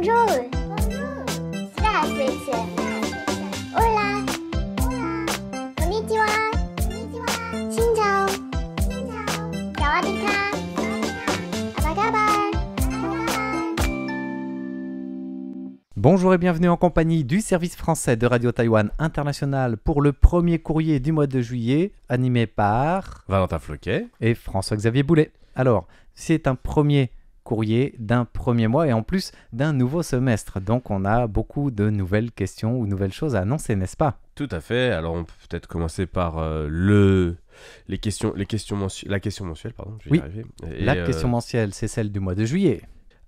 Bonjour. Здравствуйте. Hola. Konnichiwa. Xin chào. Sawadika. Apa kabar? Bonjour et bienvenue en compagnie du service français de Radio Taïwan International pour le premier courrier du mois de juillet, animé par Valentin Floquet et François-Xavier Boulet. Alors, c'est un premier courrier d'un premier mois et en plus d'un nouveau semestre. Donc, on a beaucoup de nouvelles questions ou nouvelles choses à annoncer, n'est-ce pas ? Tout à fait. Alors, on peut peut-être commencer par la question mensuelle, pardon. Je vais y Oui, arriver. la question mensuelle, c'est celle du mois de juillet.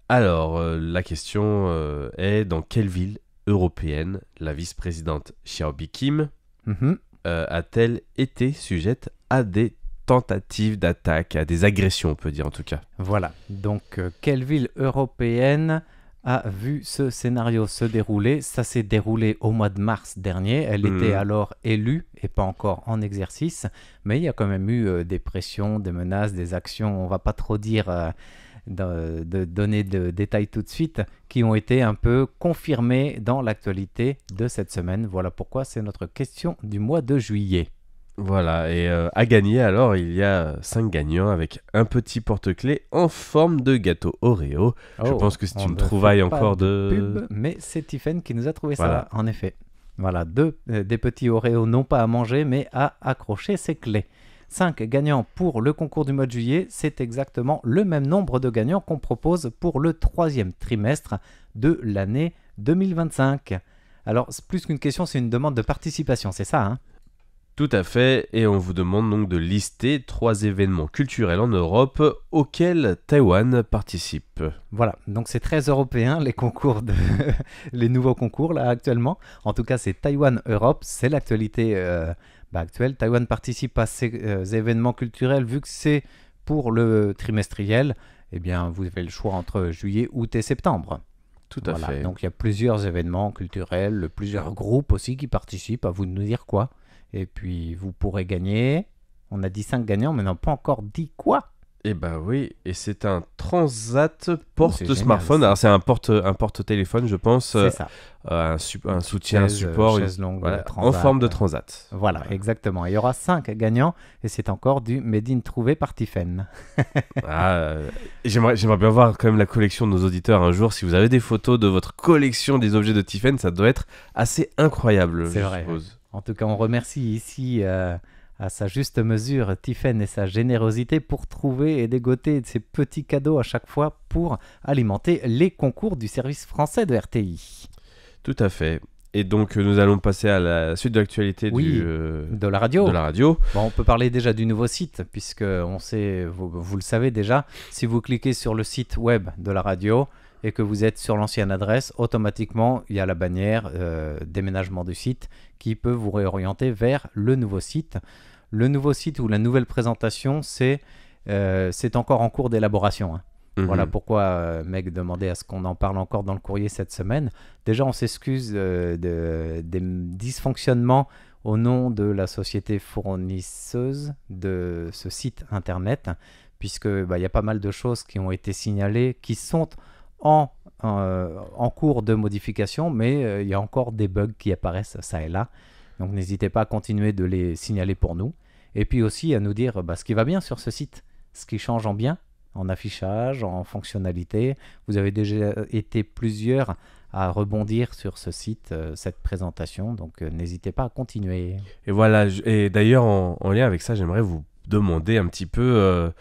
Alors, la question est dans quelle ville européenne la vice-présidente Xiaobi Kim a-t-elle été sujette à des tentatives d'attaque, à des agressions, on peut dire en tout cas. Voilà. Donc, quelle ville européenne a vu ce scénario se dérouler? Ça s'est déroulé au mois de mars dernier. Elle était alors élue et pas encore en exercice. Mais il y a quand même eu des pressions, des menaces, des actions. On ne va pas trop dire... de donner de détails tout de suite, qui ont été un peu confirmés dans l'actualité de cette semaine. Voilà pourquoi c'est notre question du mois de juillet. Voilà, et à gagner alors, il y a 5 gagnants avec un petit porte-clés en forme de gâteau Oreo. Je pense que c'est une trouvaille encore de... pub, mais c'est Tiffen qui nous a trouvé Voilà. ça, en effet. Voilà, des petits Oreos non pas à manger, mais à accrocher ses clés. 5 gagnants pour le concours du mois de juillet, c'est exactement le même nombre de gagnants qu'on propose pour le 3e trimestre de l'année 2025. Alors, c'est plus qu'une question, c'est une demande de participation, c'est ça, hein ? Tout à fait, et on vous demande donc de lister 3 événements culturels en Europe auxquels Taïwan participe. Voilà, donc c'est très européen les concours, les nouveaux concours là actuellement. En tout cas, c'est Taïwan Europe, c'est l'actualité actuelle. Taïwan participe à ces événements culturels, vu que c'est pour le trimestriel, eh bien vous avez le choix entre juillet, août et septembre. Tout à fait. Donc il y a plusieurs événements culturels, plusieurs groupes aussi qui participent, à vous de nous dire quoi. Et puis vous pourrez gagner, on a dit 5 gagnants, mais on n'a pas encore dit quoi. Eh ben oui, et c'est un Transat c'est porte-smartphone. génial, ça. Alors c'est un porte-téléphone, je pense. C'est ça. Un soutien, un support. Chaise longue, Voilà, transat. en forme de Transat. Voilà, exactement. Il y aura 5 gagnants et c'est encore du Made in trouvé par Tiffen. J'aimerais bien voir quand même la collection de nos auditeurs un jour. Si vous avez des photos de votre collection des objets de Tiffen, ça doit être assez incroyable. C'est vrai. En tout cas, on remercie ici à sa juste mesure Tiffen et sa générosité pour trouver et dégoter ces petits cadeaux à chaque fois pour alimenter les concours du service français de RTI. Tout à fait. Et donc, nous allons passer à la suite de l'actualité de la radio. Bon, on peut parler déjà du nouveau site, puisque on sait, vous le savez déjà, si vous cliquez sur le site web de la radio et que vous êtes sur l'ancienne adresse, automatiquement, il y a la bannière déménagement du site qui peut vous réorienter vers le nouveau site. Le nouveau site ou la nouvelle présentation, c'est encore en cours d'élaboration, hein. Voilà pourquoi Meg demandait à ce qu'on en parle encore dans le courrier cette semaine. Déjà, on s'excuse des dysfonctionnements au nom de la société fournisseuse de ce site internet, puisque y a pas mal de choses qui ont été signalées, qui sont en cours de modification, mais il y a encore des bugs qui apparaissent ça et là. Donc n'hésitez pas à continuer de les signaler pour nous. Et puis aussi à nous dire ce qui va bien sur ce site, ce qui change en bien, en affichage, en fonctionnalité. Vous avez déjà été plusieurs à rebondir sur ce site, cette présentation, donc n'hésitez pas à continuer. Et voilà, et d'ailleurs en lien avec ça, j'aimerais vous demander un petit peu,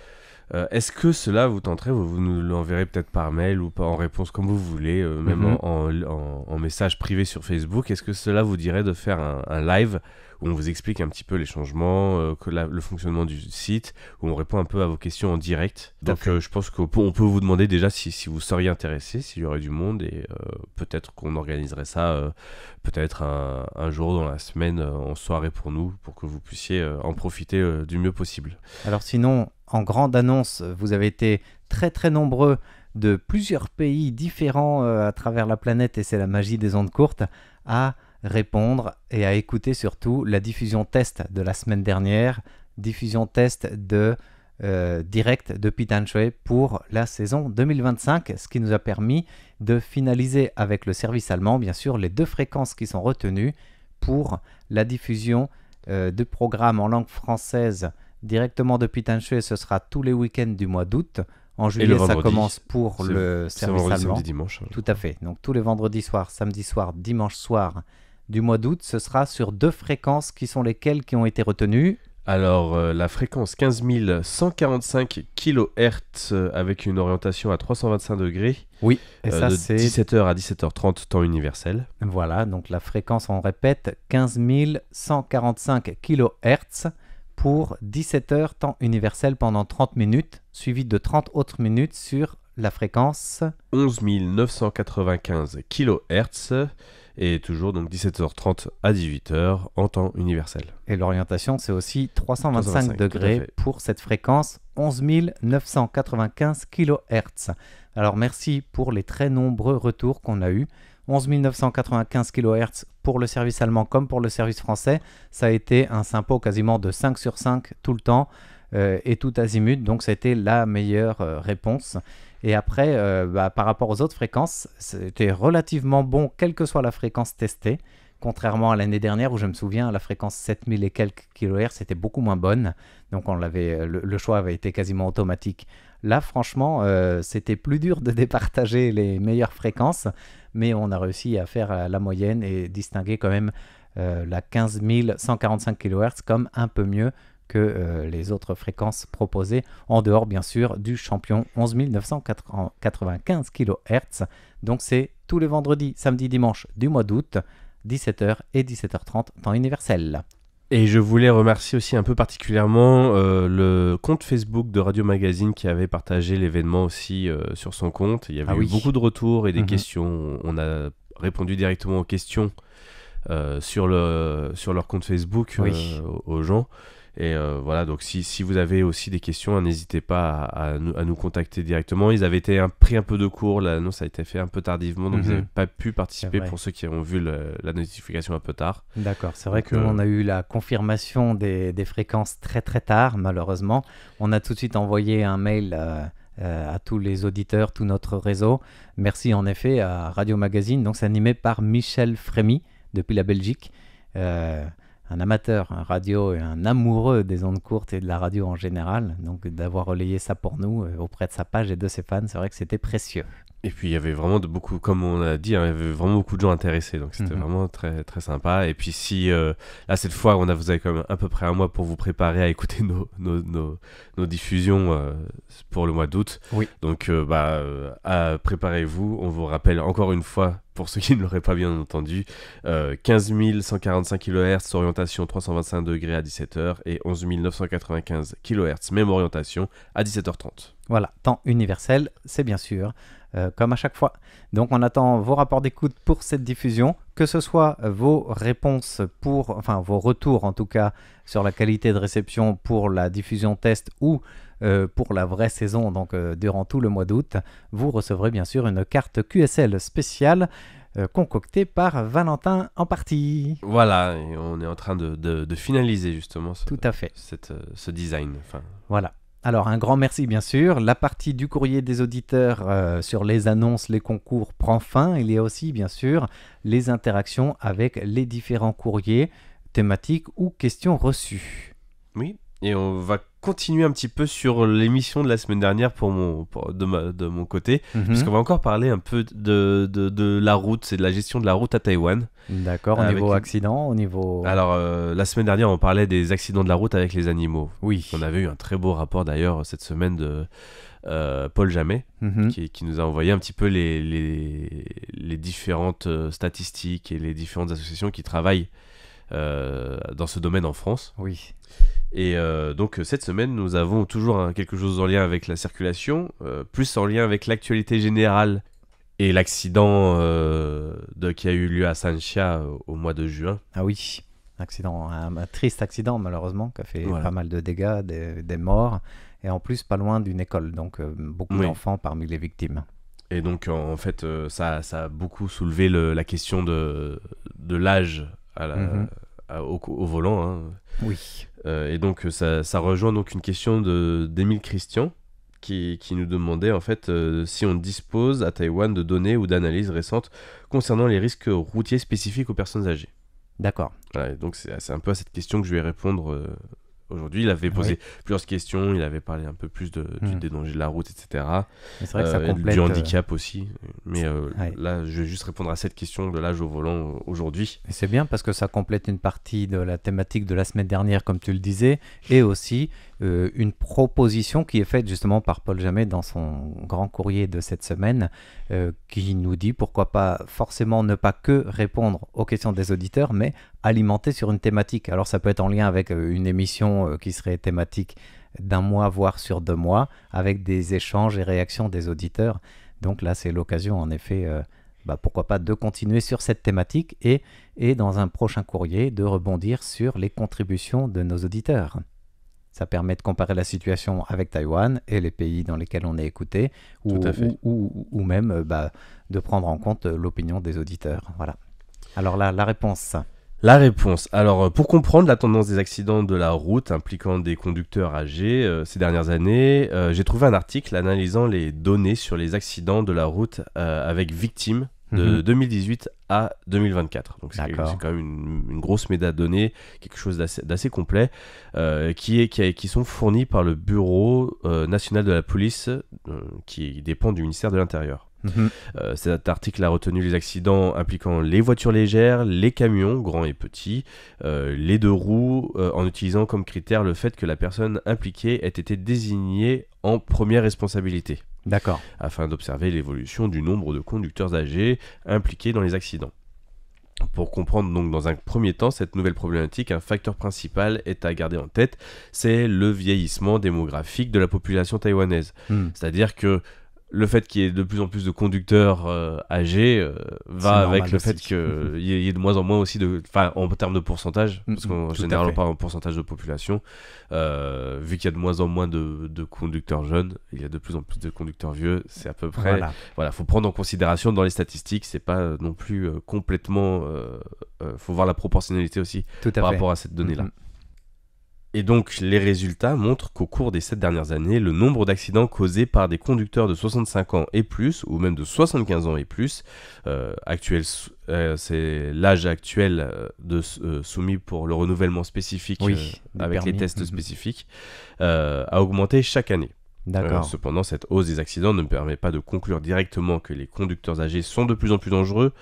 est-ce que cela vous tenterait, vous nous l'enverrez peut-être par mail ou en réponse comme vous voulez, même en message privé sur Facebook, est-ce que cela vous dirait de faire un live où on vous explique un petit peu les changements, le fonctionnement du site, où on répond un peu à vos questions en direct. Donc je pense qu'on peut vous demander déjà si vous seriez intéressé, s'il y aurait du monde, et peut-être qu'on organiserait ça peut-être un jour dans la semaine en soirée pour nous, pour que vous puissiez en profiter du mieux possible. Alors sinon, en grande annonce, vous avez été très très nombreux de plusieurs pays différents à travers la planète, et c'est la magie des ondes courtes, à répondre et à écouter surtout la diffusion test de la semaine dernière, diffusion test de direct de Pitanchoe pour la saison 2025, ce qui nous a permis de finaliser avec le service allemand, bien sûr, les 2 fréquences qui sont retenues pour la diffusion de programmes en langue française directement de Pitanchoe. Ce sera tous les week-ends du mois d'août. En juillet, ça commence pour le service allemand. Samedi, dimanche. Tout à fait. Donc tous les vendredis soirs, samedi soir, dimanche soir du mois d'août, ce sera sur 2 fréquences qui sont lesquelles qui ont été retenues. Alors, la fréquence 15 145 kHz avec une orientation à 325 degrés. Oui, et ça de c'est 17h à 17h30 temps universel. Voilà, donc la fréquence, on répète, 15 145 kHz pour 17h temps universel pendant 30 minutes, suivi de 30 autres minutes sur la fréquence 11 995 kHz. Et toujours donc 17h30 à 18h en temps universel. Et l'orientation, c'est aussi 325 degrés pour cette fréquence 11 995 kHz. Alors merci pour les très nombreux retours qu'on a eus. 11 995 kHz pour le service allemand comme pour le service français. Ça a été un sympa quasiment de 5 sur 5 tout le temps et tout azimut. Donc ça a été la meilleure réponse. Et après, par rapport aux autres fréquences, c'était relativement bon, quelle que soit la fréquence testée. Contrairement à l'année dernière où je me souviens, la fréquence 7000 et quelques kHz était beaucoup moins bonne. Donc le choix avait été quasiment automatique. Là, franchement, c'était plus dur de départager les meilleures fréquences. Mais on a réussi à faire la moyenne et distinguer quand même la 15 145 kHz comme un peu mieux que les autres fréquences proposées, en dehors bien sûr du champion 11 995 kHz. Donc c'est tous les vendredis, samedi, dimanche du mois d'août, 17h et 17h30, temps universel. Et je voulais remercier aussi un peu particulièrement le compte Facebook de Radio Magazine qui avait partagé l'événement aussi sur son compte. Il y avait eu beaucoup de retours et des questions. On a répondu directement aux questions sur leur compte Facebook aux gens. Et voilà, donc si vous avez aussi des questions, n'hésitez pas à nous contacter directement. Ils avaient été pris un peu de court, l'annonce a été fait un peu tardivement, donc ils n'avaient pas pu participer pour ceux qui ont vu la notification un peu tard. D'accord, c'est vrai que nous on a eu la confirmation des fréquences très très tard, malheureusement. On a tout de suite envoyé un mail à tous les auditeurs, tout notre réseau. Merci en effet à Radio Magazine, donc c'est animé par Michel Frémy depuis la Belgique. Un amateur radio et un amoureux des ondes courtes et de la radio en général. Donc d'avoir relayé ça pour nous auprès de sa page et de ses fans, c'est vrai que c'était précieux. Et puis il y avait vraiment beaucoup, comme on a dit, il y avait vraiment beaucoup de gens intéressés, donc c'était vraiment très, très sympa. Et puis si, là cette fois, vous avez quand même à peu près un mois pour vous préparer à écouter nos diffusions pour le mois d'août. Oui. Donc préparez-vous, on vous rappelle encore une fois, pour ceux qui ne l'auraient pas bien entendu, 15 145 kHz, orientation 325 degrés à 17h et 11 995 kHz, même orientation, à 17h30. Voilà, temps universel, c'est bien sûr, comme à chaque fois. Donc on attend vos rapports d'écoute pour cette diffusion, que ce soit vos réponses vos retours en tout cas sur la qualité de réception pour la diffusion test ou pour la vraie saison, donc durant tout le mois d'août, vous recevrez bien sûr une carte QSL spéciale concoctée par Valentin en partie. Voilà, et on est en train de finaliser justement tout à fait. Ce design. Voilà. Alors un grand merci bien sûr. La partie du courrier des auditeurs sur les annonces, les concours prend fin. Il y a aussi bien sûr les interactions avec les différents courriers thématiques ou questions reçues. Oui, et on va continuer un petit peu sur l'émission de la semaine dernière de mon côté, puisqu'on va encore parler un peu de la route, c'est de la gestion de la route à Taïwan. D'accord, au niveau accident, au niveau... Alors, la semaine dernière, on parlait des accidents de la route avec les animaux. Oui. On avait eu un très beau rapport d'ailleurs cette semaine de Paul Jamet, qui nous a envoyé un petit peu les différentes statistiques et les différentes associations qui travaillent dans ce domaine en France. Oui. Et donc cette semaine, nous avons toujours quelque chose en lien avec la circulation, plus en lien avec l'actualité générale et l'accident qui a eu lieu à Sanxia au mois de juin. Ah oui, un triste accident malheureusement, qui a fait pas mal de dégâts, des morts, et en plus pas loin d'une école, donc beaucoup d'enfants parmi les victimes. Et donc en fait, ça a beaucoup soulevé la question de l'âge au volant. Oui. Et donc ça rejoint donc une question d'Émile Christian qui nous demandait en fait si on dispose à Taïwan de données ou d'analyses récentes concernant les risques routiers spécifiques aux personnes âgées. D'accord. Voilà, et donc c'est un peu à cette question que je vais répondre aujourd'hui. Il avait posé plusieurs questions, il avait parlé un peu plus des dangers de la route, etc. Mais c'est vrai que ça complète... Du handicap aussi. Mais là, je vais juste répondre à cette question de l'âge au volant aujourd'hui. Et c'est bien parce que ça complète une partie de la thématique de la semaine dernière, comme tu le disais, et aussi une proposition qui est faite justement par Paul Jamet dans son grand courrier de cette semaine, qui nous dit pourquoi pas forcément ne pas que répondre aux questions des auditeurs, mais alimenter sur une thématique. Alors ça peut être en lien avec une émission qui serait thématique d'un mois, voire sur 2 mois, avec des échanges et réactions des auditeurs. Donc là, c'est l'occasion, en effet, pourquoi pas de continuer sur cette thématique et dans un prochain courrier, de rebondir sur les contributions de nos auditeurs. Ça permet de comparer la situation avec Taïwan et les pays dans lesquels on est écouté, ou même de prendre en compte l'opinion des auditeurs. Voilà. Alors là, la réponse. La réponse. Alors, pour comprendre la tendance des accidents de la route impliquant des conducteurs âgés ces dernières années, j'ai trouvé un article analysant les données sur les accidents de la route avec victimes de 2018 à 2024. Donc c'est quand même une grosse méda de données, quelque chose d'assez complet, qui sont fournis par le Bureau national de la police qui dépend du ministère de l'Intérieur. Cet article a retenu les accidents impliquant les voitures légères, les camions, grands et petits, les 2 roues, en utilisant comme critère le fait que la personne impliquée ait été désignée en première responsabilité. D'accord. Afin d'observer l'évolution du nombre de conducteurs âgés impliqués dans les accidents. Pour comprendre donc dans un premier temps cette nouvelle problématique, un facteur principal est à garder en tête, c'est le vieillissement démographique de la population taïwanaise. C'est-à-dire que le fait qu'il y ait de plus en plus de conducteurs âgés va avec le fait qu'il y ait de moins en moins aussi en termes de pourcentage, parce qu'en général on parle en pourcentage de population, vu qu'il y a de moins en moins de conducteurs jeunes, il y a de plus en plus de conducteurs vieux, c'est à peu près... Voilà, faut prendre en considération dans les statistiques, c'est pas non plus complètement... faut voir la proportionnalité aussi par rapport à cette donnée-là. Et donc, les résultats montrent qu'au cours des 7 dernières années, le nombre d'accidents causés par des conducteurs de 65 ans et plus, ou même de 75 ans et plus, c'est l'âge actuel soumis pour le renouvellement spécifique avec les tests spécifiques, a augmenté chaque année. D'accord. Cependant, cette hausse des accidents ne permet pas de conclure directement que les conducteurs âgés sont de plus en plus dangereux.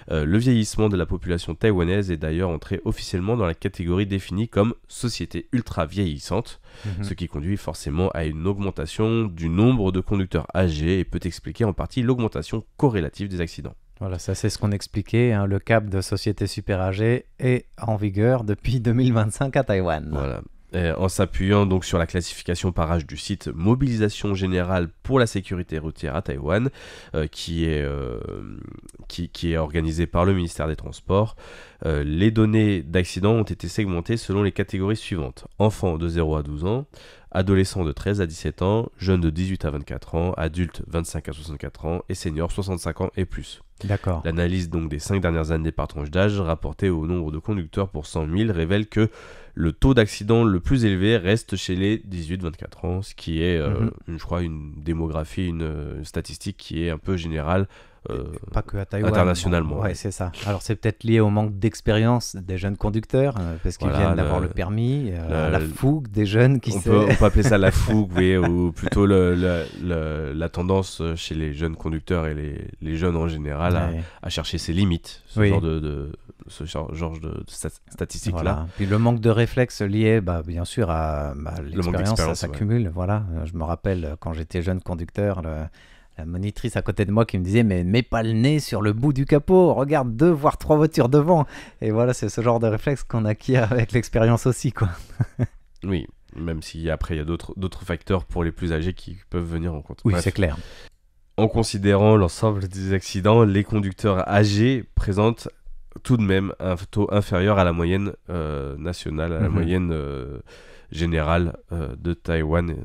Le vieillissement de la population taïwanaise est d'ailleurs entré officiellement dans la catégorie définie comme société ultra vieillissante, ce qui conduit forcément à une augmentation du nombre de conducteurs âgés et peut expliquer en partie l'augmentation corrélative des accidents. Voilà, ça c'est ce qu'on expliquait, le cap de société super âgée est en vigueur depuis 2025 à Taïwan. Voilà. En s'appuyant donc sur la classification par âge du site Mobilisation Générale pour la Sécurité Routière à Taïwan, qui est organisée par le ministère des Transports, les données d'accidents ont été segmentées selon les catégories suivantes: enfants de 0 à 12 ans, adolescents de 13 à 17 ans, jeunes de 18 à 24 ans, adultes 25 à 64 ans et seniors 65 ans et plus. D'accord. L'analyse donc des 5 dernières années par tranche d'âge rapportée au nombre de conducteurs pour 100 000 révèle que le taux d'accident le plus élevé reste chez les 18-24 ans, ce qui est, je crois, une démographie, une statistique qui est un peu générale. Pas que à Taïwan, internationalement. Ouais, c'est ça. Alors c'est peut-être lié au manque d'expérience des jeunes conducteurs, parce qu'ils viennent d'avoir le permis, la fougue des jeunes qui on peut appeler ça la fougue, oui, ou plutôt la tendance chez les jeunes conducteurs et les jeunes en général à chercher ses limites, ce genre de statistiques-là. Voilà. Puis le manque de réflexes lié, bien sûr, à l'expérience, ça s'accumule. Ouais. Voilà. Je me rappelle quand j'étais jeune conducteur, la monitrice à côté de moi qui me disait mais mets pas le nez sur le bout du capot, regarde 2 voire 3 voitures devant. Et voilà, c'est ce genre de réflexe qu'on acquiert avec l'expérience aussi, quoi. Oui, même si après il y a d'autres facteurs pour les plus âgés qui peuvent venir en compte. Oui, bref. C'est clair. En considérant l'ensemble des accidents, les conducteurs âgés présentent tout de même un taux inférieur à la moyenne nationale, à la moyenne générale de Taïwan,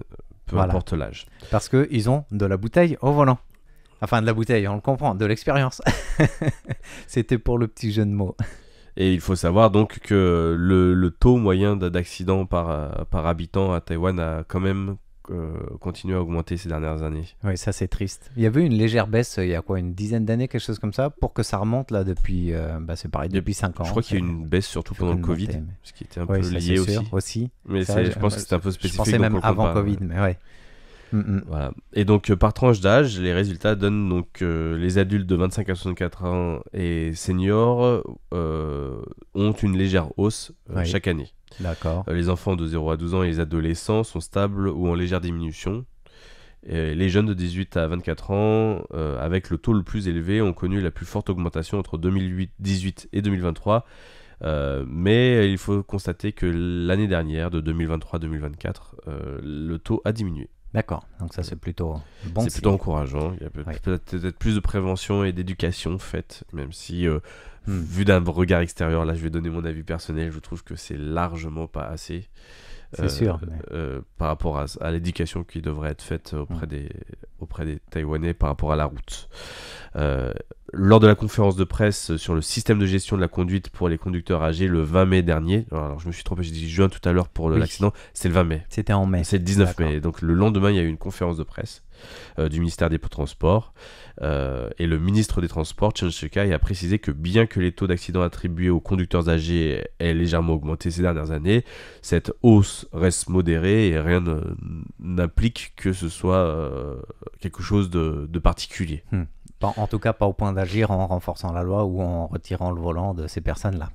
peu importe l'âge. Parce qu'ils ont de la bouteille au volant. Enfin, de la bouteille, on le comprend, de l'expérience. C'était pour le petit jeu de mots. Et il faut savoir donc que le taux moyen d'accident par habitant à Taïwan a quand même continué à augmenter ces dernières années. Oui, ça c'est triste. Il y avait eu une légère baisse il y a quoi, une dizaine d'années, quelque chose comme ça, pour que ça remonte là depuis, c'est pareil, depuis 5 ans. Je crois qu'il y a eu une baisse surtout pendant le Covid, ce qui était un peu lié aussi. Mais je pense que c'était un peu spécifique. Je pensais même avant Covid, mais ouais. Voilà. Et donc par tranche d'âge, les résultats donnent donc les adultes de 25 à 64 ans et seniors ont une légère hausse chaque année. D'accord. Les enfants de 0 à 12 ans et les adolescents sont stables ou en légère diminution. Et les jeunes de 18 à 24 ans, avec le taux le plus élevé, ont connu la plus forte augmentation entre 2018 et 2023. Mais il faut constater que l'année dernière, de 2023-2024, le taux a diminué. D'accord, donc ça c'est plutôt bon. C'est plutôt encourageant. Il y a peut-être plus de prévention et d'éducation faite, même si, vu d'un regard extérieur, là je vais donner mon avis personnel, je trouve que c'est largement pas assez. C'est sûr. Par rapport à l'éducation qui devrait être faite auprès des Taïwanais par rapport à la route. Lors de la conférence de presse sur le système de gestion de la conduite pour les conducteurs âgés le 20 mai dernier, alors je me suis trompé, j'ai dit juin tout à l'heure pour l'accident, c'est le 20 mai. C'était en mai. C'est le 19 mai, donc le lendemain il y a eu une conférence de presse du ministère des Transports et le ministre des Transports, Chen Shih-kai, a précisé que bien que les taux d'accidents attribués aux conducteurs âgés aient légèrement augmenté ces dernières années, cette hausse reste modérée et rien n'implique que ce soit quelque chose de particulier. En tout cas, pas au point d'agir en renforçant la loi ou en retirant le volant de ces personnes-là.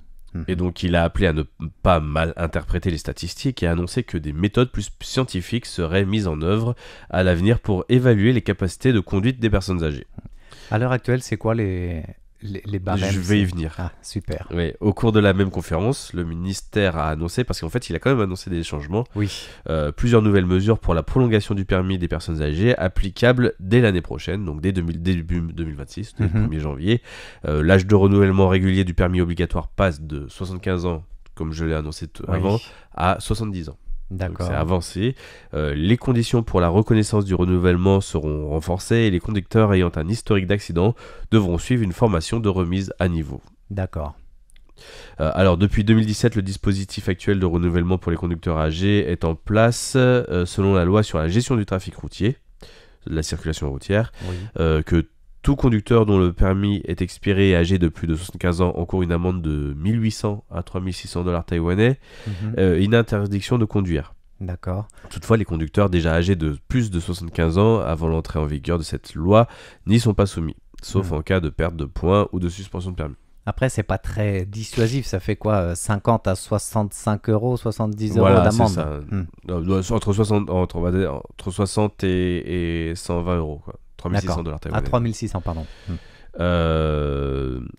Et donc, il a appelé à ne pas mal interpréter les statistiques et a annoncé que des méthodes plus scientifiques seraient mises en œuvre à l'avenir pour évaluer les capacités de conduite des personnes âgées. À l'heure actuelle, c'est quoi les barèmes? Je vais y venir. Ah, super. Oui, au cours de la même conférence, le ministère a annoncé, parce qu'en fait, il a quand même annoncé des changements, plusieurs nouvelles mesures pour la prolongation du permis des personnes âgées applicables dès l'année prochaine, donc dès début 2026, dès le 1er janvier. L'âge de renouvellement régulier du permis obligatoire passe de 75 ans, comme je l'ai annoncé avant, à 70 ans. D'accord. Donc c'est avancé. Les conditions pour la reconnaissance du renouvellement seront renforcées et les conducteurs ayant un historique d'accident devront suivre une formation de remise à niveau. D'accord. Alors depuis 2017, le dispositif actuel de renouvellement pour les conducteurs âgés est en place selon la loi sur la gestion du trafic routier, de la circulation routière, que tout conducteur dont le permis est expiré et âgé de plus de 75 ans encourt une amende de 1800 à 3600 $ taïwanais et une interdiction de conduire. D'accord. Toutefois, les conducteurs déjà âgés de plus de 75 ans avant l'entrée en vigueur de cette loi n'y sont pas soumis, sauf en cas de perte de points ou de suspension de permis. Après, c'est pas très dissuasif, ça fait quoi, 50 à 65 €, 70 € d'amende. C'est ça. Entre 60 et 120 €, quoi. 3600 $ taïwanais. À 3600, pardon.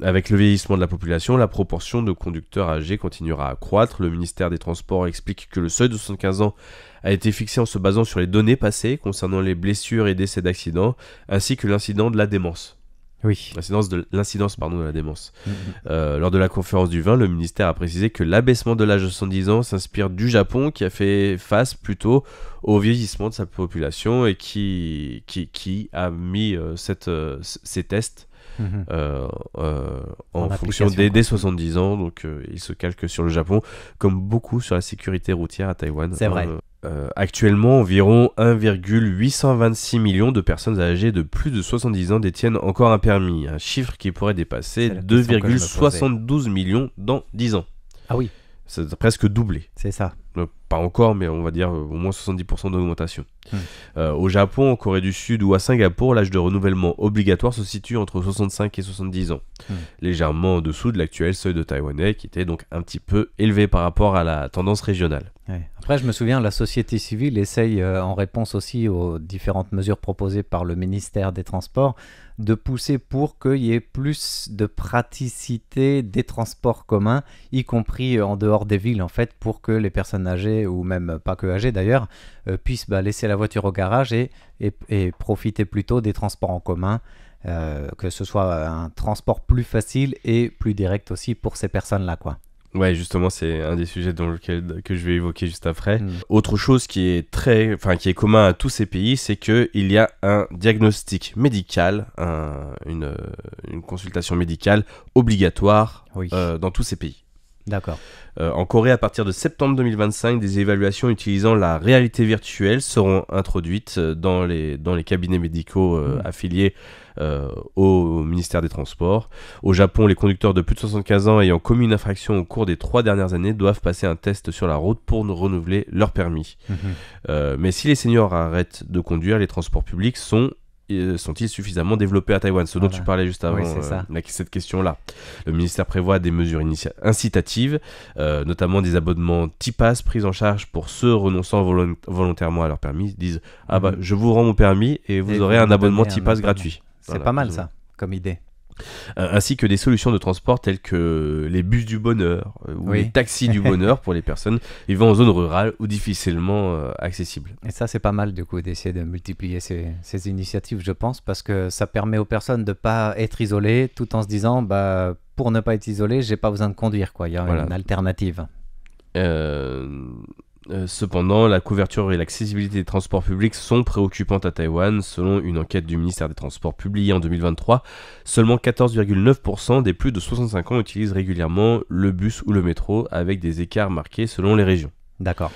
Avec le vieillissement de la population, la proportion de conducteurs âgés continuera à croître. Le ministère des Transports explique que le seuil de 75 ans a été fixé en se basant sur les données passées concernant les blessures et décès d'accidents, ainsi que l'incidence de la démence. L'incidence de la démence. Lors de la conférence du 20, le ministère a précisé que l'abaissement de l'âge de 70 ans s'inspire du Japon qui a fait face plutôt au vieillissement de sa population et qui a mis ces tests en fonction des 70 ans. Donc il se calque sur le Japon, comme beaucoup sur la sécurité routière à Taïwan. C'est vrai. Actuellement, environ 1,826 millions de personnes âgées de plus de 70 ans détiennent encore un permis, un chiffre qui pourrait dépasser 2,72 millions dans 10 ans. Ah oui. C'est presque doublé. C'est ça. Pas encore, mais on va dire au moins 70% d'augmentation. Au Japon, en Corée du Sud ou à Singapour, l'âge de renouvellement obligatoire se situe entre 65 et 70 ans, légèrement en dessous de l'actuel seuil de Taïwanais, qui était donc un petit peu élevé par rapport à la tendance régionale. Après, je me souviens, la société civile essaye, en réponse aussi aux différentes mesures proposées par le ministère des Transports, de pousser pour qu'il y ait plus de praticité des transports communs, y compris en dehors des villes, en fait, pour que les personnes âgées, ou même pas que âgées d'ailleurs, puissent laisser la voiture au garage et profiter plutôt des transports en commun, que ce soit un transport plus facile et plus direct aussi pour ces personnes-là, quoi. Ouais, justement, c'est un des sujets que je vais évoquer juste après. Autre chose qui est commun à tous ces pays, c'est qu'il y a un diagnostic médical, une consultation médicale obligatoire dans tous ces pays. D'accord. En Corée, à partir de septembre 2025, des évaluations utilisant la réalité virtuelle seront introduites dans les cabinets médicaux affiliés au ministère des Transports. Au Japon, les conducteurs de plus de 75 ans ayant commis une infraction au cours des 3 dernières années doivent passer un test sur la route pour renouveler leur permis. Mais si les seniors arrêtent de conduire, les transports publics sont-ils suffisamment développés à Taïwan? Ce dont tu parlais juste avant, cette question-là. Le ministère prévoit des mesures incitatives, notamment des abonnements T-Pass pris en charge pour ceux renonçant volontairement à leur permis. Ils disent je vous rends mon permis et vous aurez un abonnement T-Pass gratuit. C'est pas mal ça, comme idée. Ainsi que des solutions de transport telles que les bus du bonheur ou les taxis du bonheur pour les personnes vivant en zone rurale ou difficilement accessibles. Et ça, c'est pas mal du coup d'essayer de multiplier ces initiatives, je pense, parce que ça permet aux personnes de pas être isolées tout en se disant pour ne pas être isolé, j'ai pas besoin de conduire, quoi. Il y a une alternative. Cependant, la couverture et l'accessibilité des transports publics sont préoccupantes à Taïwan. Selon une enquête du ministère des Transports publiée en 2023, seulement 14,9% des plus de 65 ans utilisent régulièrement le bus ou le métro, avec des écarts marqués selon les régions. D'accord.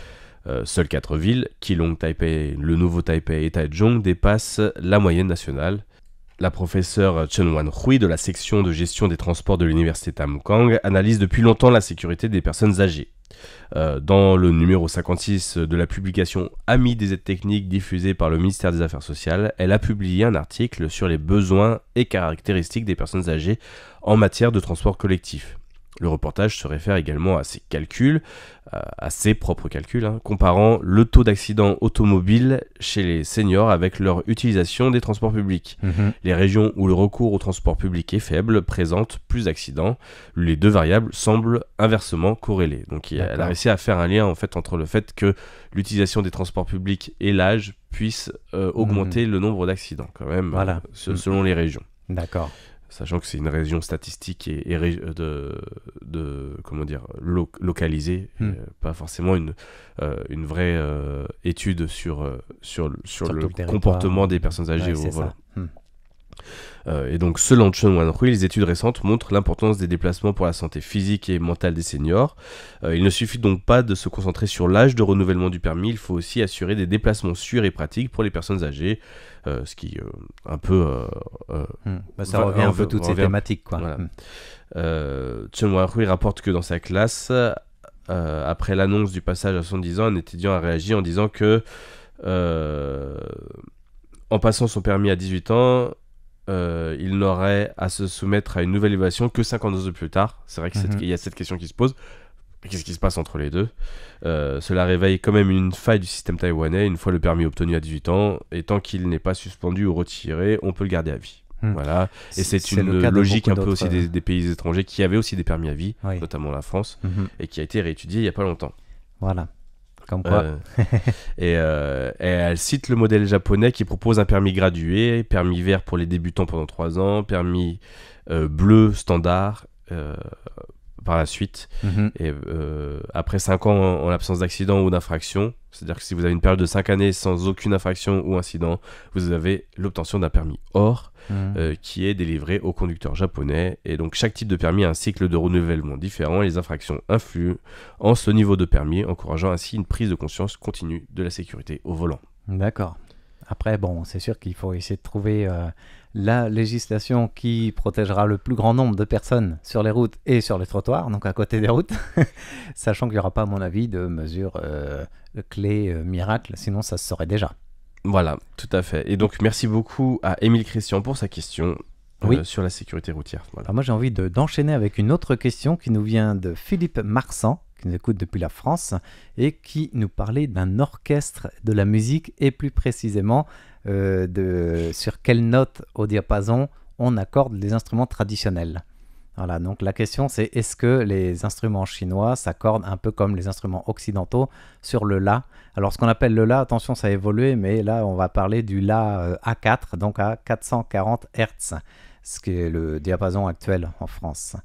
Seules 4 villes, Keelung, Taipei, le Nouveau Taipei et Taichung, dépassent la moyenne nationale. La professeure Chen Wan-Hui de la section de gestion des transports de l'université Tam Kang analyse depuis longtemps la sécurité des personnes âgées. Dans le numéro 56 de la publication Amis des aides techniques diffusée par le ministère des Affaires sociales, elle a publié un article sur les besoins et caractéristiques des personnes âgées en matière de transport collectif. Le reportage se réfère également à ses calculs, à ses propres calculs, comparant le taux d'accidents automobiles chez les seniors avec leur utilisation des transports publics. Les régions où le recours au transport public est faible présentent plus d'accidents. Les deux variables semblent inversement corrélées. Donc elle a réussi à faire un lien en fait entre le fait que l'utilisation des transports publics et l'âge puisse augmenter le nombre d'accidents quand même, selon les régions. D'accord. Sachant que c'est une région statistique et localisée, pas forcément une vraie étude sur le comportement des personnes âgées au volant. Et donc, selon Chen Wan-Hui, les études récentes montrent l'importance des déplacements pour la santé physique et mentale des seniors. Il ne suffit donc pas de se concentrer sur l'âge de renouvellement du permis, il faut aussi assurer des déplacements sûrs et pratiques pour les personnes âgées, ce qui un peu... ça revient un peu toutes ces thématiques, quoi. Voilà. Chen Wan-Hui rapporte que dans sa classe, après l'annonce du passage à 70 ans, un étudiant a réagi en disant que en passant son permis à 18 ans, il n'aurait à se soumettre à une nouvelle évaluation que 52 ans plus tard. C'est vrai qu'il y a cette question qui se pose. Qu'est-ce qui se passe entre les deux? Cela réveille quand même une faille du système taïwanais. Une fois le permis obtenu à 18 ans, et tant qu'il n'est pas suspendu ou retiré, on peut le garder à vie. Voilà. Et c'est une logique un peu aussi des pays étrangers qui avaient aussi des permis à vie, notamment la France, et qui a été réétudiée il n'y a pas longtemps. Voilà. Comme quoi. Et elle cite le modèle japonais qui propose un permis gradué, permis vert pour les débutants pendant 3 ans, permis bleu standard par la suite. Et après 5 ans en l'absence d'accident ou d'infraction, c'est-à-dire que si vous avez une période de 5 années sans aucune infraction ou incident, vous avez l'obtention d'un permis or qui est délivré aux conducteurs japonais. Et donc chaque type de permis a un cycle de renouvellement différent et les infractions influent en ce niveau de permis, encourageant ainsi une prise de conscience continue de la sécurité au volant. D'accord. Après, c'est sûr qu'il faut essayer de trouver la législation qui protégera le plus grand nombre de personnes sur les routes et sur les trottoirs, donc à côté des routes, sachant qu'il n'y aura pas, à mon avis, de mesures clés miracles, sinon ça se saurait déjà. Voilà, tout à fait. Et donc, merci beaucoup à Émile Christian pour sa question sur la sécurité routière. Voilà. Alors moi, j'ai envie d'enchaîner avec une autre question qui nous vient de Philippe Marsan, qui nous écoute depuis la France, et qui nous parlait d'un orchestre de la musique, et plus précisément sur quelle note au diapason on accorde les instruments traditionnels. Voilà, donc la question c'est, est-ce que les instruments chinois s'accordent un peu comme les instruments occidentaux sur le La? Alors ce qu'on appelle le La, attention, ça a évolué, mais là on va parler du La A4, donc à 440 Hz, ce qui est le diapason actuel en France.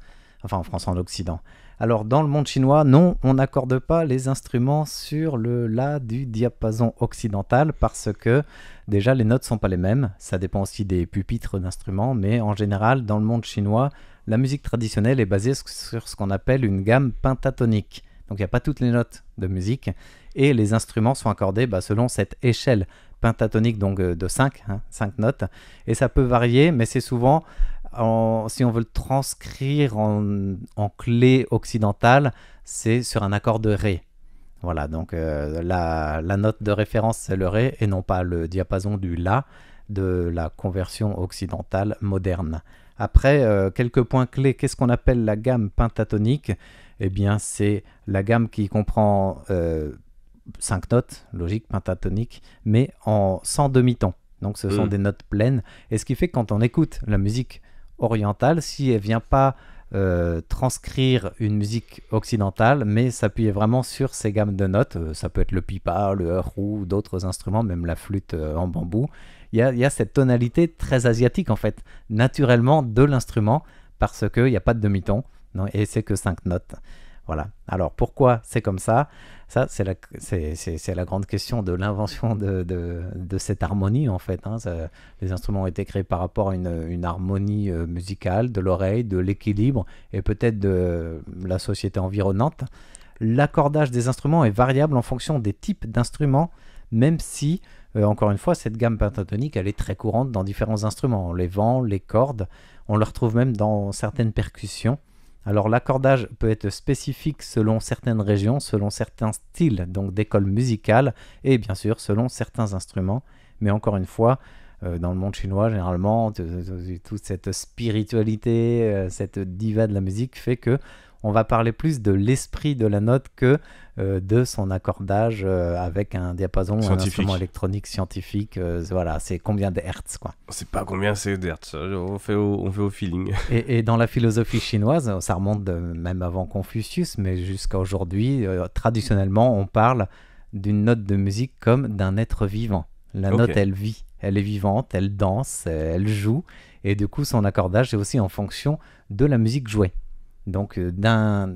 enfin en France, en Occident. Alors dans le monde chinois, non, on n'accorde pas les instruments sur le La du diapason occidental parce que déjà les notes ne sont pas les mêmes, ça dépend aussi des pupitres d'instruments, mais en général dans le monde chinois, la musique traditionnelle est basée sur ce qu'on appelle une gamme pentatonique. Donc il n'y a pas toutes les notes de musique et les instruments sont accordés selon cette échelle pentatonique donc de 5 notes et ça peut varier, mais c'est souvent... si on veut le transcrire en clé occidentale, c'est sur un accord de Ré. Voilà, donc la note de référence, c'est le Ré et non pas le diapason du La de la conversion occidentale moderne. Après, quelques points clés, qu'est-ce qu'on appelle la gamme pentatonique ? Eh bien, c'est la gamme qui comprend 5 notes, logique, pentatonique, mais sans demi-ton. Donc, ce sont des notes pleines. Et ce qui fait que quand on écoute la musique orientale, si elle ne vient pas transcrire une musique occidentale, mais s'appuyer vraiment sur ces gammes de notes, ça peut être le pipa, le erhu, d'autres instruments, même la flûte en bambou, il y a cette tonalité très asiatique en fait, naturellement de l'instrument, parce qu'il n'y a pas de demi-ton, et c'est que 5 notes. Voilà. Alors pourquoi c'est comme ça ? Ça, c'est la grande question de l'invention de cette harmonie, en fait. Les instruments ont été créés par rapport à une harmonie musicale, de l'oreille, de l'équilibre, et peut-être de la société environnante. L'accordage des instruments est variable en fonction des types d'instruments, même si, encore une fois, cette gamme pentatonique, elle est très courante dans différents instruments. Les vents, les cordes, on le retrouve même dans certaines percussions. Alors l'accordage peut être spécifique selon certaines régions, selon certains styles, donc d'école musicale, et bien sûr selon certains instruments. Mais encore une fois, dans le monde chinois, généralement, toute cette spiritualité, cette diva de la musique fait que on va parler plus de l'esprit de la note que de son accordage avec un diapason, un instrument électronique scientifique. Voilà, c'est combien de hertz, quoi. C'est pas combien c'est d'hertz, on fait au feeling. Et dans la philosophie chinoise, ça remonte même avant Confucius, mais jusqu'à aujourd'hui, traditionnellement, on parle d'une note de musique comme d'un être vivant. La note, elle vit, elle est vivante, elle danse, elle joue, et du coup, son accordage est aussi en fonction de la musique jouée. Donc d'un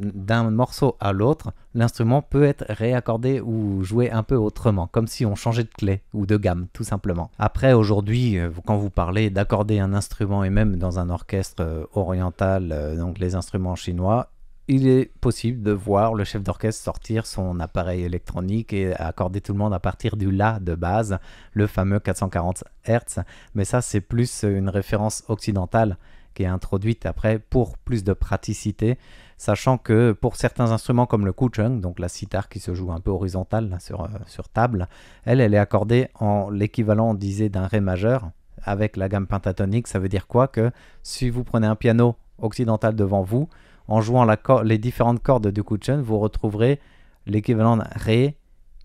morceau à l'autre, l'instrument peut être réaccordé ou joué un peu autrement, comme si on changeait de clé ou de gamme, tout simplement. Après, aujourd'hui, quand vous parlez d'accorder un instrument, et même dans un orchestre oriental, donc les instruments chinois, il est possible de voir le chef d'orchestre sortir son appareil électronique et accorder tout le monde à partir du La de base, le fameux 440 Hz. Mais ça, c'est plus une référence occidentale qui est introduite après pour plus de praticité, sachant que pour certains instruments comme le kucheng, donc la sitar qui se joue un peu horizontale là, sur table, elle est accordée en l'équivalent, on disait, d'un Ré majeur avec la gamme pentatonique. Ça veut dire quoi ? Que si vous prenez un piano occidental devant vous, en jouant les différentes cordes du kucheng, vous retrouverez l'équivalent de Ré,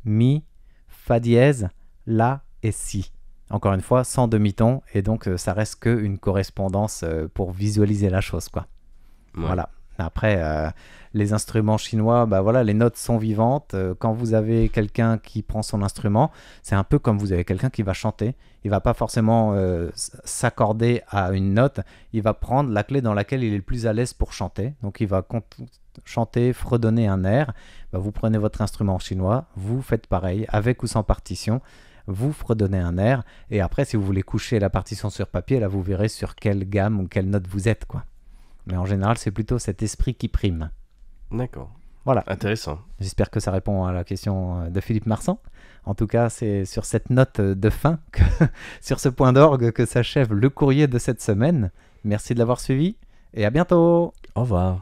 Mi, Fa dièse, La et Si. Encore une fois, sans demi-ton, et donc ça reste qu'une correspondance pour visualiser la chose, quoi. Ouais. Voilà. Après, les instruments chinois, voilà, les notes sont vivantes. Quand vous avez quelqu'un qui prend son instrument, c'est un peu comme vous avez quelqu'un qui va chanter. Il va pas forcément s'accorder à une note. Il va prendre la clé dans laquelle il est le plus à l'aise pour chanter. Donc il va chanter, fredonner un air. Vous prenez votre instrument chinois, vous faites pareil, avec ou sans partition. Vous fredonnez un air, et après, si vous voulez coucher la partition sur papier, là, vous verrez sur quelle gamme ou quelle note vous êtes, quoi. Mais en général, c'est plutôt cet esprit qui prime. D'accord. Voilà. Intéressant. J'espère que ça répond à la question de Philippe Marsan. En tout cas, c'est sur cette note de fin, sur ce point d'orgue, que s'achève le courrier de cette semaine. Merci de l'avoir suivi, et à bientôt. Au revoir.